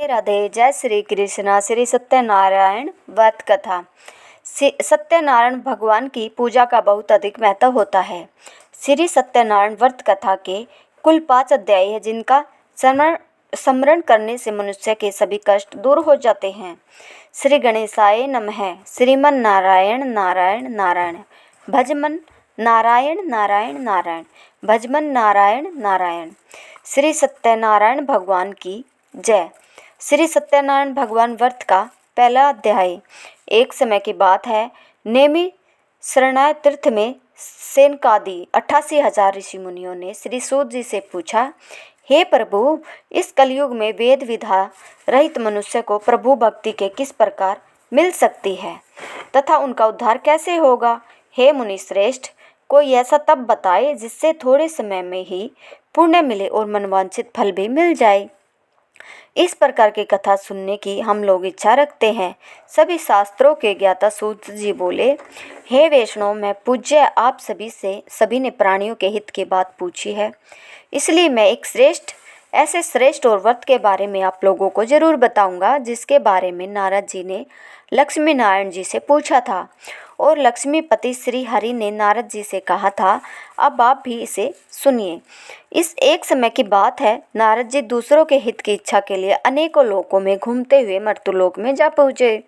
राधे। जय श्री कृष्णा। श्री सत्यनारायण व्रत कथा। सत्यनारायण भगवान की पूजा का बहुत अधिक महत्व होता है। श्री सत्यनारायण व्रत कथा के कुल 5 अध्याय है, जिनका स्मरण करने से मनुष्य के सभी कष्ट दूर हो जाते हैं। श्री गणेशाय नमः। श्रीमन नारायण नारायण नारायण। भजमन नारायण नारायण नारायण। भजमन नारायण नारायण। श्री सत्यनारायण भगवान की जय। श्री सत्यनारायण भगवान व्रत का पहला अध्याय। एक समय की बात है, नेमी शरणाय तीर्थ में सेनकादि 88,000 ऋषि मुनियों ने श्री सूत जी से पूछा, हे प्रभु, इस कलयुग में वेद विधा रहित मनुष्य को प्रभु भक्ति के किस प्रकार मिल सकती है तथा उनका उद्धार कैसे होगा। हे मुनि श्रेष्ठ, कोई ऐसा तप बताए जिससे थोड़े समय में ही पुण्य मिले और मनवांछित फल भी मिल जाए। इस प्रकार की कथा सुनने की हम लोग इच्छा रखते हैं। सभी शास्त्रों के ज्ञाता सूत जी बोले, हे वैष्णव, मैं पूज्य आप सभी ने प्राणियों के हित की बात पूछी है, इसलिए मैं एक ऐसे श्रेष्ठ और व्रत के बारे में आप लोगों को जरूर बताऊंगा, जिसके बारे में नारद जी ने लक्ष्मी नारायण जी से पूछा था और लक्ष्मीपति श्री हरि ने नारद जी से कहा था। अब आप भी इसे सुनिए। इस एक समय की बात है, नारद जी दूसरों के हित की इच्छा के लिए अनेकों लोकों में घूमते हुए मर्त्यलोक में जा पहुँचे।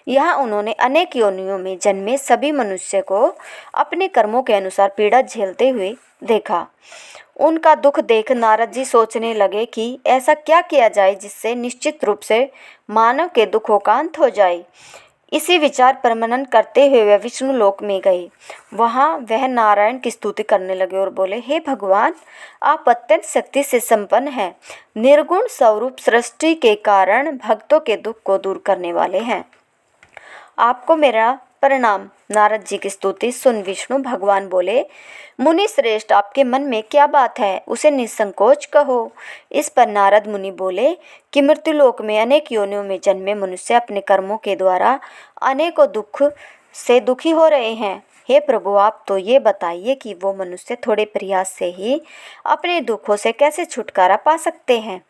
यहाँ उन्होंने अनेक योनियों में जन्मे सभी मनुष्य को अपने कर्मों के अनुसार पीड़ा झेलते हुए देखा। उनका दुख देख नारद जी सोचने लगे कि ऐसा क्या किया जाए जिससे निश्चित रूप से मानव के दुखों का अंत हो जाए। इसी विचार पर मनन करते हुए वे विष्णु लोक में गए। वहां वह नारायण की स्तुति करने लगे और बोले, हे भगवान, आप अत्यंत शक्ति से संपन्न हैं, निर्गुण स्वरूप सृष्टि के कारण भक्तों के दुख को दूर करने वाले हैं। आपको मेरा प्रणाम। नारद जी की स्तुति सुन विष्णु भगवान बोले, मुनि श्रेष्ठ, आपके मन में क्या बात है, उसे निसंकोच कहो। इस पर नारद मुनि बोले कि मृत्युलोक में अनेक योनियों में जन्मे मनुष्य अपने कर्मों के द्वारा अनेकों दुख से दुखी हो रहे हैं। हे प्रभु, आप तो ये बताइए कि वो मनुष्य थोड़े प्रयास से ही अपने दुखों से कैसे छुटकारा पा सकते हैं।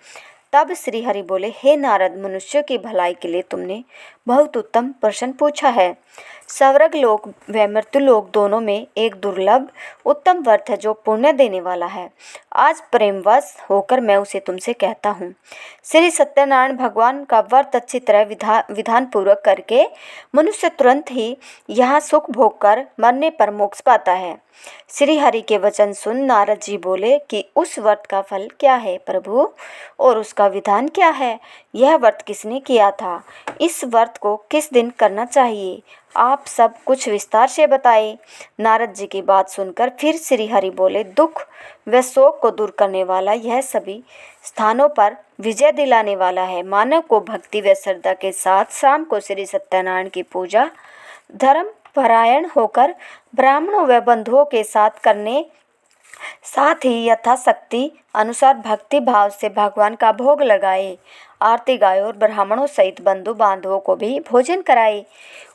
तब श्री हरि बोले, हे नारद, मनुष्य की भलाई के लिए तुमने बहुत उत्तम प्रश्न पूछा है। स्वर्ग लोक व मृत्युलोक दोनों में एक दुर्लभ उत्तम व्रत है जो पुण्य देने वाला है। आज प्रेमवश होकर मैं उसे तुमसे कहता हूँ। श्री सत्यनारायण भगवान का व्रत अच्छी तरह विधान पूर्वक करके मनुष्य तुरंत ही यहाँ सुख भोग कर मरने पर मोक्ष पाता है। श्री हरि के वचन सुन नारद जी बोले कि उस व्रत का फल क्या है प्रभु, और उसका विधान क्या है। यह व्रत किसने किया था, इस व्रत को किस दिन करना चाहिए, आप सब कुछ विस्तार से बताए। नारद जी की बात सुनकर फिर श्री हरि बोले, दुख व शोक को दूर करने वाला, यह सभी स्थानों पर विजय दिलाने वाला है। मानव को भक्ति व श्रद्धा के साथ शाम को श्री सत्यनारायण की पूजा धर्म परायण होकर ब्राह्मणों व बंधुओं के साथ करने, साथ ही यथाशक्ति अनुसार भक्ति भाव से भगवान का भोग लगाए, आरती गाए और ब्राह्मणों सहित बंधु बांधवों को भी भोजन कराए।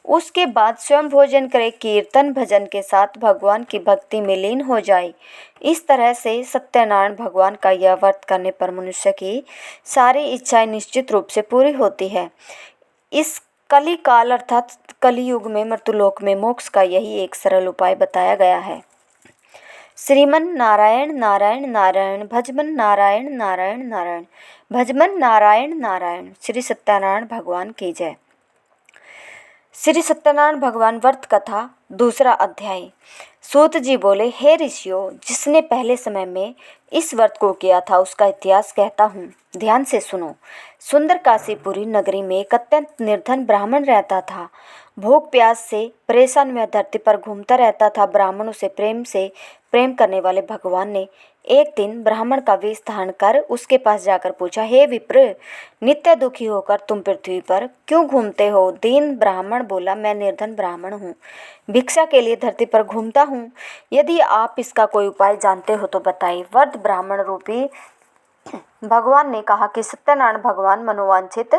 उसके बाद स्वयं भोजन करे, कीर्तन भजन के साथ भगवान की भक्ति में लीन हो जाए। इस तरह से सत्यनारायण भगवान का यह व्रत करने पर मनुष्य की सारी इच्छाएं निश्चित रूप से पूरी होती है। इस कली काल अर्थात कलियुग में मृत्युलोक में मोक्ष का यही एक सरल उपाय बताया गया है। श्रीमन नारायण नारायण नारायण। भजमन नारायण नारायण नारायण। भजमन नारायण नारायण। श्री सत्यनारायण भगवान की जय। श्री सत्यनारायण भगवान व्रत कथा दूसरा अध्याय। सूत जी बोले, हे ऋषियों, जिसने पहले समय में इस व्रत को किया था उसका इतिहास कहता हूँ, ध्यान से सुनो। सुंदर काशीपुरी नगरी में एक अत्यंत निर्धन ब्राह्मण रहता था। भूख प्यास से परेशान वह धरती पर घूमता रहता था। ब्राह्मणों से प्रेम करने वाले भगवान ने एक दिन ब्राह्मण का वेश धारण कर उसके पास जाकर पूछा, हे विप्र, नित्य दुखी होकर तुम पृथ्वी पर क्यों घूमते हो। दीन ब्राह्मण बोला, मैं निर्धन ब्राह्मण हूँ, भिक्षा के लिए धरती पर घूमता हूँ। यदि आप इसका कोई उपाय जानते हो तो बताइए। वृद्ध ब्राह्मण रूपी भगवान ने कहा कि सत्यनारायण भगवान मनोवांछित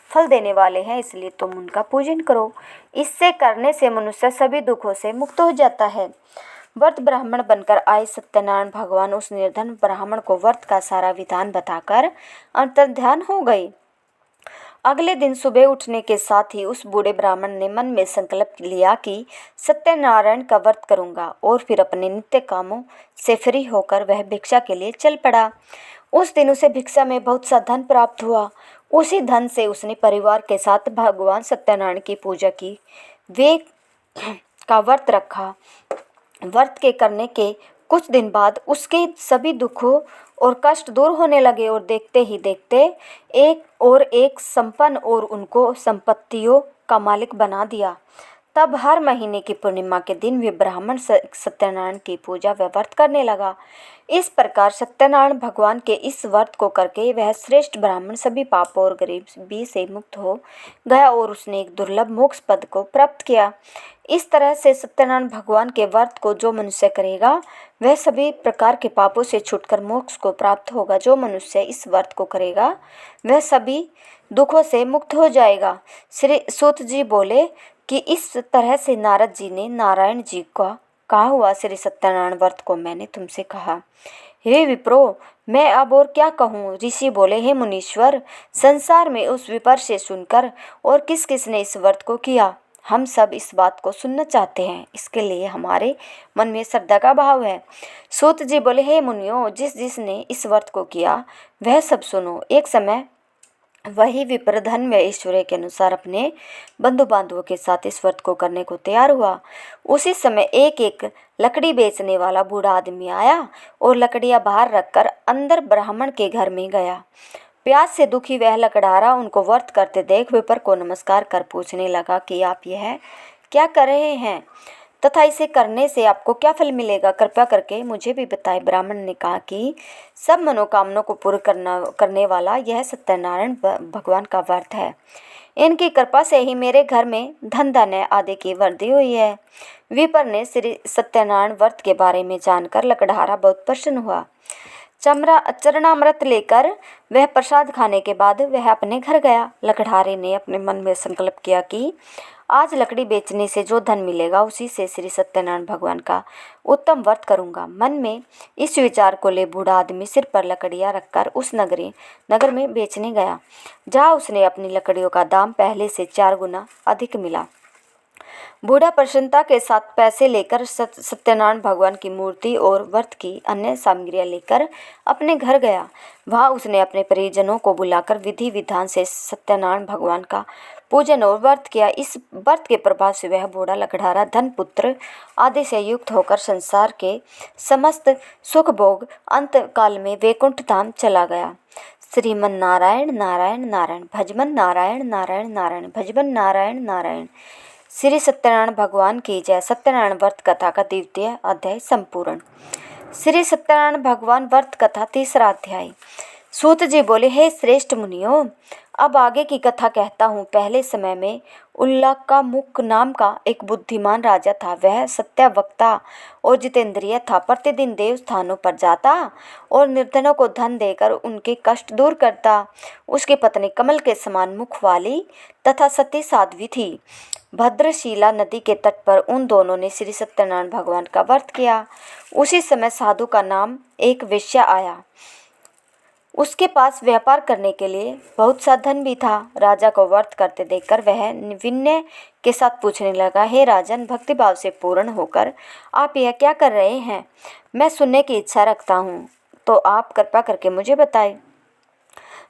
फल देने वाले हैं, इसलिए तुम उनका पूजन करो। इससे करने से मनुष्य सभी दुखों से मुक्त हो जाता है। व्रत ब्राह्मण बनकर आए सत्यनारायण भगवान उस निर्धन ब्राह्मण को व्रत का सारा विधान बताकर अंतर्ध्यान हो गए। अगले दिन सुबह उठने के साथ ही उस बूढ़े ब्राह्मण ने मन में संकल्प लिया कि सत्यनारायण का व्रत करूंगा, और फिर अपने नित्य कामों से फ्री होकर वह भिक्षा के लिए चल पड़ा। उस दिन उसे भिक्षा में बहुत सा धन प्राप्त हुआ। उसी धन से उसने परिवार के साथ भगवान सत्यनारायण की पूजा की, वे का व्रत रखा। व्रत के करने के कुछ दिन बाद उसके सभी दुखों और कष्ट दूर होने लगे, और देखते ही देखते एक संपन्न और उनको संपत्तियों का मालिक बना दिया। तब हर महीने की पूर्णिमा के दिन वे ब्राह्मण सत्यनारायण की पूजा व व्रत करने लगा। इस प्रकार सत्यनारायण भगवान के इस व्रत को करके वह श्रेष्ठ ब्राह्मण सभी पापों और गरीबी से मुक्त हो गया, और उसने एक दुर्लभ मोक्ष पद को प्राप्त किया। इस तरह से सत्यनारायण भगवान के व्रत को जो मनुष्य करेगा वह सभी प्रकार के पापों से छूटकर मोक्ष को प्राप्त होगा। जो मनुष्य इस व्रत को करेगा वह सभी दुखों से मुक्त हो जाएगा। श्री सूत जी बोले कि इस तरह से नारद जी ने नारायण जी का कहा हुआ श्री सत्यनारायण व्रत को मैंने तुमसे कहा। हे विप्रो, मैं अब और क्या कहूँ। ऋषि बोले, हे मुनीश्वर, संसार में उस विपर से सुनकर और किस किस ने इस व्रत को किया, हम सब इस बात को सुनना चाहते हैं। इसके लिए हमारे मन में श्रद्धा का भाव है। सूत जी बोले, हे मुनियों, जिस जिसने इस व्रत को किया वह सब सुनो। एक समय वही विप्र धन व ऐश्वर्य के अनुसार अपने बंधु बांधवों के साथ इस व्रत को करने को तैयार हुआ। उसी समय एक लकड़ी बेचने वाला बूढ़ा आदमी आया और लकड़ियां बाहर रखकर अंदर ब्राह्मण के घर में गया। प्यास से दुखी वह लकड़हारा उनको व्रत करते देख विप्र को नमस्कार कर पूछने लगा कि आप यह क्या कर रहे हैं तथा इसे करने से आपको क्या फल मिलेगा, कृपया करके मुझे भी बताएं। ब्राह्मण ने कहा कि सब मनोकामनाओं को पूर्ण करने वाला यह सत्यनारायण भगवान का व्रत है। इनकी कृपा से ही मेरे घर में धन धान्य आदि की वृद्धि हुई है। विप्र ने श्री सत्यनारायण व्रत के बारे में जानकर लकड़हारा बहुत प्रसन्न हुआ। चरणामृत लेकर वह प्रसाद खाने के बाद वह अपने घर गया। लकड़हारे ने अपने मन में संकल्प किया कि आज लकड़ी बेचने से जो धन मिलेगा उसी से श्री सत्यनारायण भगवान का उत्तम व्रत करूंगा। मन में इस विचार को ले बूढ़ा आदमी सिर पर लकड़ियां रखकर उस नगर में बेचने गया, जहां उसने अपनी लकड़ियों का दाम पहले से 4 गुना अधिक मिला। बूढ़ा प्रसन्नता के साथ पैसे लेकर सत्यनारायण भगवान की मूर्ति और व्रत की अन्य सामग्रियां लेकर अपने घर गया। वहां उसने अपने परिजनों को बुलाकर विधि विधान से सत्यनारायण भगवान का पूजन और व्रत किया। इस व्रत के प्रभाव से वह बूढ़ा लकड़हारा धन पुत्र आदि से युक्त होकर संसार के समस्त सुख भोग अंत काल में वैकुंठ धाम चला गया। श्रीमन नारायण नारायण नारायण भजमन नारायण नारायण नारायण भजमन नारायण नारायण। श्री सत्यनारायण भगवान की जय। सत्यनारायण व्रत कथा का 2वां अध्याय संपूर्ण। श्री सत्यनारायण भगवान व्रत कथा 3रा अध्याय। सूत जी बोले, हे श्रेष्ठ मुनियों, अब आगे की कथा कहता हूँ। पहले समय में उल्लाकामुक नाम का एक बुद्धिमान राजा था। वह सत्यवक्ता और जितेंद्रिय था। प्रतिदिन देव स्थानों पर जाता और निर्धनों को धन देकर उनके कष्ट दूर करता। उसकी पत्नी कमल के समान मुख वाली तथा सती साध्वी थी। भद्रशिला नदी के तट पर उन दोनों ने श्री सत्यनारायण भगवान का व्रत किया। उसी समय साधु का नाम एक वेश्या आया। उसके पास व्यापार करने के लिए बहुत सा धन भी था। राजा को व्रत करते देखकर वह विनय के साथ पूछने लगा, हे राजन, भक्तिभाव से पूर्ण होकर आप यह क्या कर रहे हैं? मैं सुनने की इच्छा रखता हूँ, तो आप कृपा करके मुझे बताएं।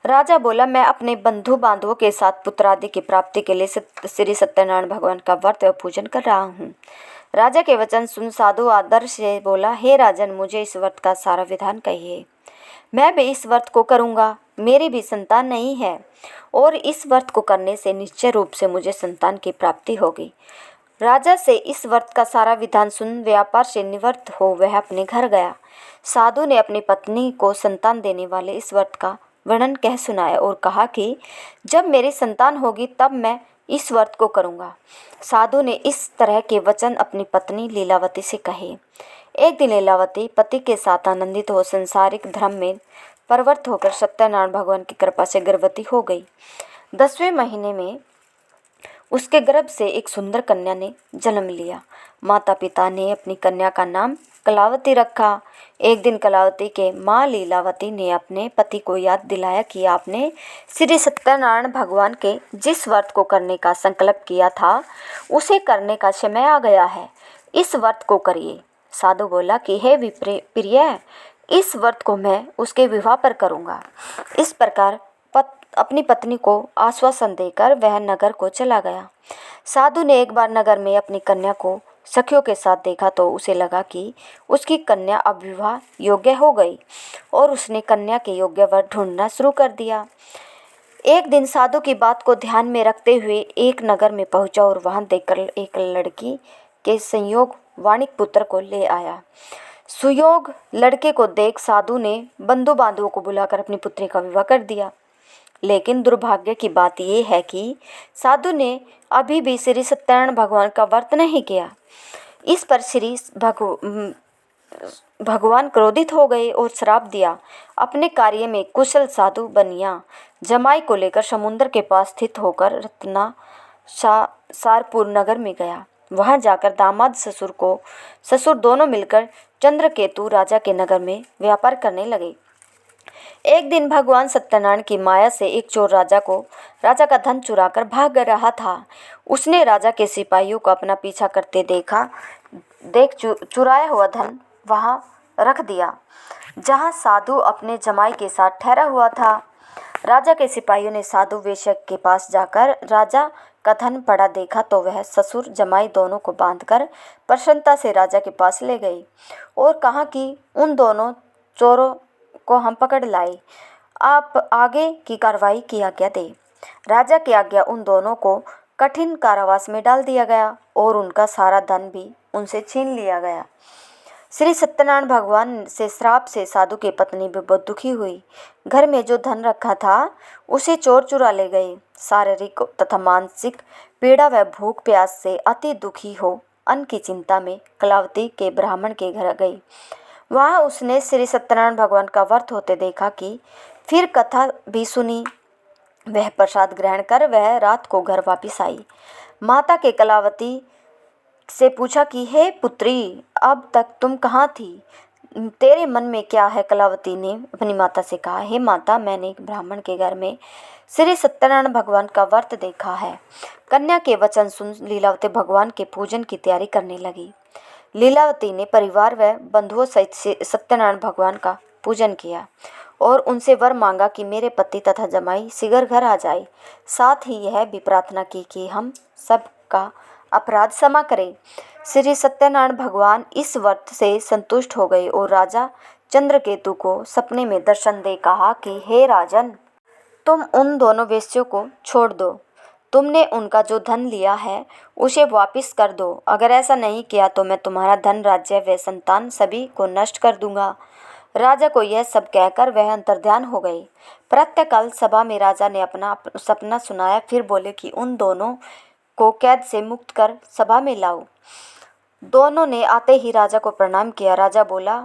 राजा बोला, मैं अपने बंधु बांधवों के साथ पुत्रादि की प्राप्ति के लिए श्री सत्यनारायण भगवान का व्रत व पूजन कर रहा हूँ। राजा के वचन सुन साधु आदर से बोला, हे राजन, मुझे इस व्रत का सारा विधान कहिए। मैं भी इस व्रत को करूँगा। मेरी भी संतान नहीं है और इस व्रत को करने से निश्चय रूप से मुझे संतान की प्राप्ति होगी। राजा से इस व्रत का सारा विधान सुन व्यापार से निवृत्त हो वह अपने घर गया। साधु ने अपनी पत्नी को संतान देने वाले इस व्रत का वर्णन कह सुनाया और कहा कि जब मेरी संतान होगी तब मैं इस व्रत को करूँगा। साधु ने इस तरह के वचन अपनी पत्नी लीलावती से कहे। एक दिन लीलावती पति के साथ आनंदित हो संसारिक धर्म में प्रवृत्त होकर सत्यनारायण भगवान की कृपा से गर्भवती हो गई। 10वें महीने में उसके गर्भ से एक सुंदर कन्या ने जन्म लिया। माता पिता ने अपनी कन्या का नाम कलावती रखा। एक दिन कलावती के माँ लीलावती ने अपने पति को याद दिलाया कि आपने श्री सत्यनारायण भगवान के जिस व्रत को करने का संकल्प किया था उसे करने का समय आ गया है, इस व्रत को करिए। साधु बोला कि हे प्रिय, इस व्रत को मैं उसके विवाह पर करूँगा। इस प्रकार अपनी पत्नी को आश्वासन देकर वह नगर को चला गया। साधु ने एक बार नगर में अपनी कन्या को सखियों के साथ देखा तो उसे लगा कि उसकी कन्या अब विवाह योग्य हो गई और उसने कन्या के योग्य वर ढूंढना शुरू कर दिया। एक दिन साधु की बात को ध्यान में रखते हुए एक नगर में पहुंचा और वहां देखकर एक लड़की के संयोग वाणिक पुत्र को ले आया। सुयोग लड़के को देख साधु ने बंधु बांधवों को बुलाकर अपनी पुत्री का विवाह कर दिया। लेकिन दुर्भाग्य की बात यह है कि साधु ने अभी भी श्री सत्यनारायण भगवान का व्रत नहीं किया। इस पर श्री भगवान क्रोधित हो गए और श्राप दिया। अपने कार्य में कुशल साधु बनिया जमाई को लेकर समुद्र के पास स्थित होकर रत्ना सारपुर नगर में गया। वहां जाकर दामाद ससुर दोनों मिलकर चंद्रकेतु राजा के नगर में व्यापार करने लगे। एक दिन भगवान सत्यनारायण की माया से एक चोर राजा का धन चुराकर भाग रहा था। उसने राजा के सिपाहियों को अपना पीछा करते देख चुराया हुआ धन वहां रख दिया जहां साधु अपने जमाई के साथ ठहरा हुआ था। राजा के सिपाहियों ने साधु वेश्या के पास जाकर राजा का धन पड़ा देखा तो वह ससुर जमाई दोनों को बांधकर प्रसन्नता से राजा के पास ले गई और कहा कि उन दोनों चोरों को हम पकड़ लाए, आप आगे की कार्रवाई की आज्ञा दे। राजा की आज्ञा उन दोनों को कठिन कारावास में डाल दिया गया और उनका सारा धन भी उनसे छीन लिया गया। श्री सत्यनारायण भगवान से श्राप से साधु की पत्नी भी बहुत दुखी हुई। घर में जो धन रखा था उसे चोर चुरा ले गए। शारीरिक तथा मानसिक पीड़ा व भूख प्यास से अति दुखी हो अन्न की चिंता में कलावती के ब्राह्मण के घर गई। वहाँ उसने श्री सत्यनारायण भगवान का व्रत होते देखा कि फिर कथा भी सुनी। वह प्रसाद ग्रहण कर वह रात को घर वापस आई। माता के कलावती से पूछा कि हे पुत्री, अब तक तुम कहाँ थी? तेरे मन में क्या है? कलावती ने अपनी माता से कहा, हे माता, मैंने एक ब्राह्मण के घर में श्री सत्यनारायण भगवान का व्रत देखा है। कन्या के वचन सुन लीलावती भगवान के पूजन की तैयारी करने लगी। लीलावती ने परिवार व बंधुओं सहित सत्यनारायण भगवान का पूजन किया और उनसे वर मांगा कि मेरे पति तथा जमाई शीघ्र घर आ जाए। साथ ही यह भी प्रार्थना की कि हम सबका अपराध क्षमा करें। श्री सत्यनारायण भगवान इस व्रत से संतुष्ट हो गए और राजा चंद्रकेतु को सपने में दर्शन दे कहा कि हे राजन, तुम उन दोनों वेश्यों को छोड़ दो। तुमने उनका जो धन लिया है उसे वापस कर दो। अगर ऐसा नहीं किया तो मैं तुम्हारा धन, राज्य व संतान सभी को नष्ट कर दूंगा। राजा को यह सब कहकर वह अंतर्ध्यान हो गए। प्रातःकाल सभा में राजा ने अपना सपना सुनाया। फिर बोले कि उन दोनों को कैद से मुक्त कर सभा में लाओ। दोनों ने आते ही राजा को प्रणाम किया। राजा बोला,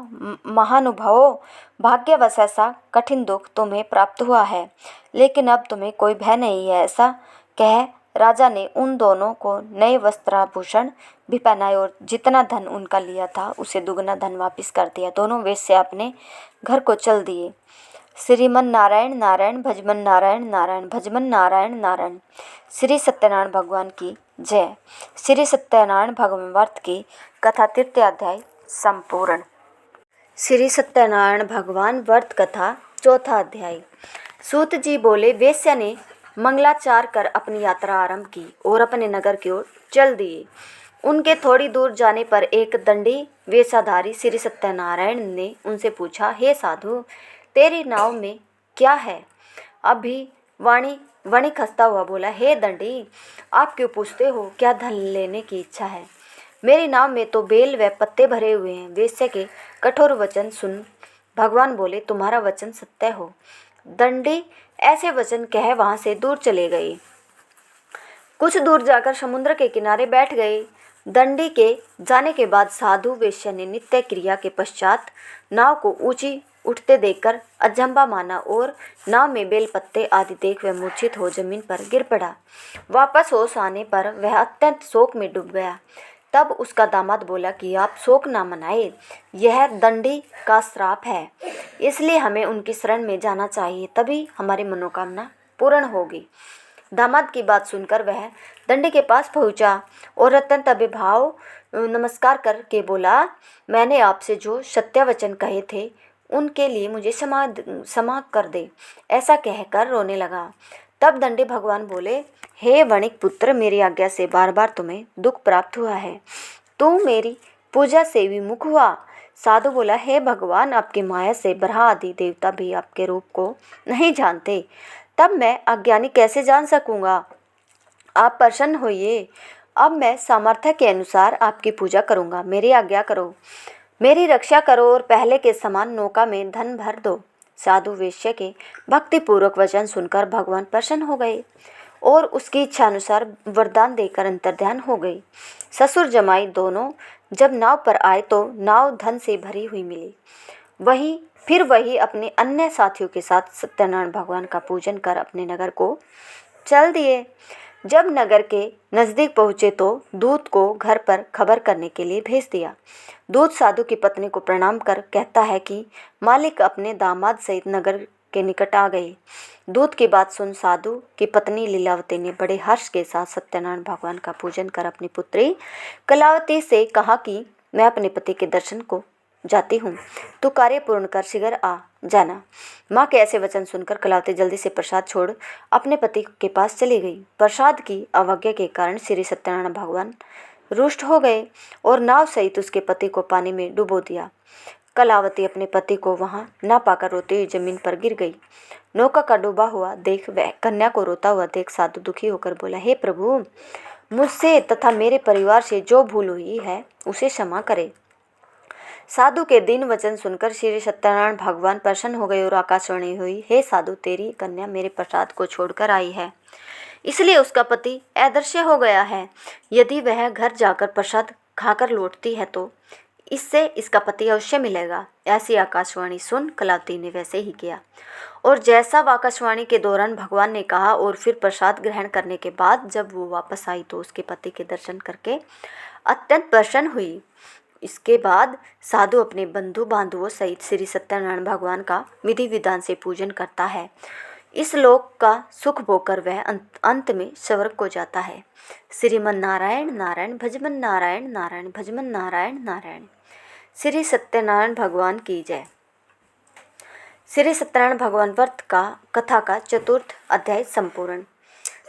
महानुभावों, भाग्यवश ऐसा कठिन दुख तुम्हें प्राप्त हुआ है, लेकिन अब तुम्हें कोई भय नहीं है। ऐसा कह राजा ने उन दोनों को नए वस्त्राभूषण भी पहनाए और जितना धन उनका लिया था उसे दुगना धन वापस कर दिया। दोनों वेश्या अपने घर को चल दिए। श्रीमन नारायण नारायण भजमन नारायण नारायण भजमन नारायण नारायण। श्री सत्यनारायण भगवान की जय। श्री सत्यनारायण भगवान व्रत की कथा तृतीय अध्याय संपूर्ण। श्री सत्यनारायण भगवान व्रत कथा चौथा अध्याय। सूत जी बोले, वेश्या ने मंगलाचार कर अपनी यात्रा आरंभ की और अपने नगर की ओर चल दिए। उनके थोड़ी दूर जाने पर एक दंडी वेशधारी श्री सत्यनारायण ने उनसे पूछा, हे साधु, तेरी नाव में क्या है? अभी वणिक हंसता हुआ बोला, हे दंडी, आप क्यों पूछते हो? क्या धन लेने की इच्छा है? मेरी नाव में तो बेल व पत्ते भरे हुए हैं। वेश्या के कठोर वचन सुन भगवान बोले, तुम्हारा वचन सत्य हो। दंडी ऐसे वचन कह वहां से दूर चले गए। कुछ दूर जाकर समुद्र के किनारे बैठ गए। दंडी के जाने के बाद साधु वेश्या ने नित्य क्रिया के पश्चात नाव को ऊंची उठते देखकर अचंभा माना और नाव में बेलपत्ते आदि देख वह मूर्छित हो जमीन पर गिर पड़ा। वापस होश आने पर वह अत्यंत शोक में डूब गया। तब उसका दामाद बोला कि आप शोक ना मनाए, यह दंडी का श्राप है, इसलिए हमें उनकी शरण में जाना चाहिए, तभी हमारी मनोकामना पूर्ण होगी। दामाद की बात सुनकर वह दंडी के पास पहुंचा और अत्यंत अभिभाव नमस्कार करके बोला, मैंने आपसे जो सत्य वचन कहे थे उनके लिए मुझे क्षमा कर दे। ऐसा कहकर रोने लगा। तब दंडी भगवान बोले, हे वणिक पुत्र, मेरी आज्ञा से बार बार तुम्हें दुख प्राप्त हुआ है, तू मेरी पूजा से विमुख हुआ। साधु बोला, हे भगवान, आपकी माया से ब्रह्मा आदि देवता भी आपके रूप को नहीं जानते, तब मैं अज्ञानी कैसे जान सकूंगा। आप प्रसन्न होइए, अब मैं सामर्थ्य के अनुसार आपकी पूजा करूंगा। मेरी आज्ञा करो, मेरी रक्षा करो और पहले के समान नौका में धन भर दो। साधु वेश्या के भक्तिपूर्वक वचन सुनकर भगवान प्रसन्न हो गए और उसकी इच्छा अनुसार वरदान देकर अंतर्ध्यान हो गई। ससुर जमाई दोनों जब नाव पर आए तो नाव धन से भरी हुई मिली। वही अपने अन्य साथियों के साथ सत्यनारायण भगवान का पूजन कर अपने नगर को चल दिए। जब नगर के नज़दीक पहुँचे तो दूत को घर पर खबर करने के लिए भेज दिया। दूत साधु की पत्नी को प्रणाम कर कहता है कि मालिक अपने दामाद सहित नगर के निकट आ गए। दूत की बात सुन साधु की पत्नी लीलावती ने बड़े हर्ष के साथ सत्यनारायण भगवान का पूजन कर अपनी पुत्री कलावती से कहा कि मैं अपने पति के दर्शन को जाती हूँ, तू कार्य पूर्ण कर शीघ्र आ जाना। माँ के ऐसे वचन सुनकर कलावती जल्दी से प्रसाद छोड़ अपने पति के पास चली गई। प्रसाद की अवज्ञा के कारण श्री सत्यनारायण भगवान रुष्ट हो गए और नाव सहित उसके पति को पानी में डुबो दिया। कलावती अपने पति को वहां न पाकर रोती हुई जमीन पर गिर गई। नौका का डूबा हुआ देख वह कन्या को रोता हुआ देख साधु दुखी होकर बोला, हे प्रभु, मुझसे तथा मेरे परिवार से जो भूल हुई है उसे क्षमा करे। साधु के दीन वचन सुनकर श्री सत्यनारायण भगवान प्रसन्न हो गए और आकाशवाणी हुई, हे साधु, तेरी कन्या मेरे प्रसाद को छोड़कर आई है, इसलिए उसका पति अदृश्य हो गया है। यदि वह घर जाकर प्रसाद खाकर लौटती है तो इससे इसका पति अवश्य मिलेगा। ऐसी आकाशवाणी सुन कलावती ने वैसे ही किया और जैसा आकाशवाणी के दौरान भगवान ने कहा और फिर प्रसाद ग्रहण करने के बाद जब वो वापस आई तो उसके पति के दर्शन करके अत्यंत प्रसन्न हुई। इसके बाद साधु अपने बंधु बांधवों सहित श्री सत्यनारायण भगवान का विधि विधान से पूजन करता है। इस लोक का सुख भोकर वह अंत में स्वर्ग को जाता है। श्रीमन नारायण नारायण भजमन नारायण नारायण भजमन नारायण नारायण। श्री सत्यनारायण भगवान की जय। श्री सत्यनारायण भगवान व्रत का कथा का चतुर्थ अध्याय संपूर्ण।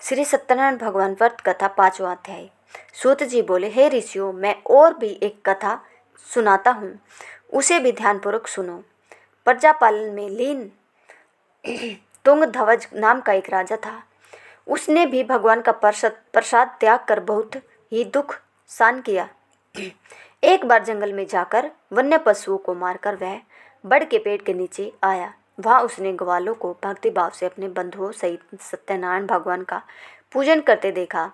श्री सत्यनारायण भगवान व्रत कथा 5वां अध्याय। सूत जी बोले, हे ऋषियों, मैं और भी एक कथा सुनाता हूँ, उसे भी ध्यानपूर्वक सुनो। प्रजापालन में लीन तुंगध्वज नाम का एक राजा था। उसने भी भगवान का प्रसाद त्याग कर बहुत ही दुख सहन किया। एक बार जंगल में जाकर वन्य पशुओं को मारकर वह बड़ के पेड़ के नीचे आया। वहाँ उसने ग्वालों को भक्ति भाव से अपने बंधुओं सहित सत्यनारायण भगवान का पूजन करते देखा।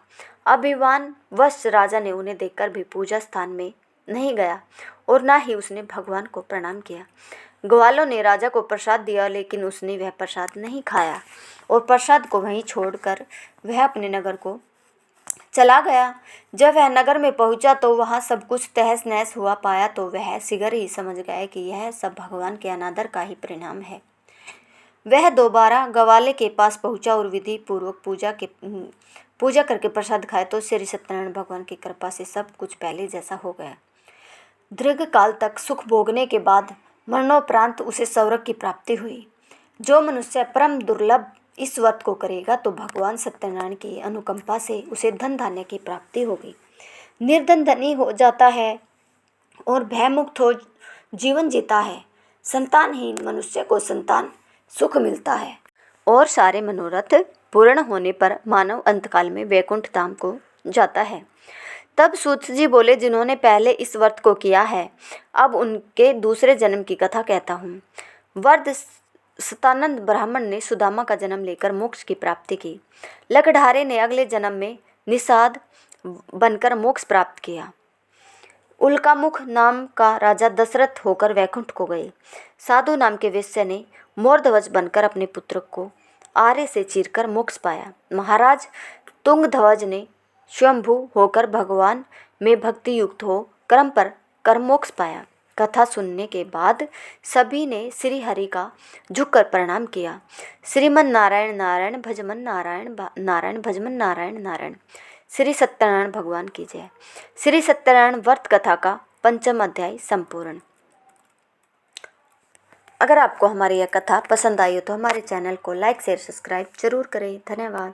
अभिमान वश राजा ने उन्हें देखकर भी पूजा स्थान में नहीं गया और ना ही उसने भगवान को प्रणाम किया। ग्वालों ने राजा को प्रसाद दिया, लेकिन उसने वह प्रसाद नहीं खाया और प्रसाद को वहीं छोड़कर वह अपने नगर को चला गया। जब वह नगर में पहुंचा तो वहां सब कुछ तहस नहस हुआ पाया तो वह शीघ्र ही समझ गया कि यह सब भगवान के अनादर का ही परिणाम है। वह दोबारा ग्वाले के पास पहुंचा और विधि पूर्वक पूजा करके प्रसाद खाए तो श्री सत्यनारायण भगवान की कृपा से सब कुछ पहले जैसा हो गया। दीर्घ काल तक सुख भोगने के बाद मरणोपरांत उसे स्वर्ग की प्राप्ति हुई। जो मनुष्य परम दुर्लभ इस व्रत को करेगा तो भगवान सत्यनारायण की अनुकंपा से उसे धन धान्य की प्राप्ति होगी। निर्धन धनी हो जाता है और भयमुक्त हो जीवन जीता है। संतानहीन मनुष्य को संतान सुख मिलता है और सारे मनोरथ पूर्ण होने पर मानव अंतकाल में वैकुंठ धाम को जाता है। तब सूत जी बोले, जिन्होंने पहले इस व्रत को किया है, अब उनके दूसरे जन्म की कथा कहता हूँ। वर्द सतानंद ब्राह्मण ने सुदामा का जन्म लेकर मोक्ष की प्राप्ति की। लकढ़ारे ने अगले जन्म में निषाद बनकर मोक्ष प्राप्त किया। उल्कामुख नाम का राजा दशरथ होकर वैकुंठ को गए। साधु नाम के वेश्य ने मोरध्वज बनकर अपने पुत्र को आरे से चीरकर मोक्ष पाया। महाराज तुंगध्वज ने स्वयंभू होकर भगवान में भक्ति युक्त हो क्रम पर कर्मोक्ष पाया। कथा सुनने के बाद सभी ने श्री हरि का झुककर प्रणाम किया। श्रीमन नारायण नारायण भजमन नारायण नारायण भजमन नारायण नारायण। श्री सत्यनारायण भगवान की जय। श्री सत्यनारायण व्रत कथा का 5वां अध्याय संपूर्ण। अगर आपको हमारी यह कथा पसंद आई हो तो हमारे चैनल को लाइक शेयर सब्सक्राइब जरूर करें। धन्यवाद।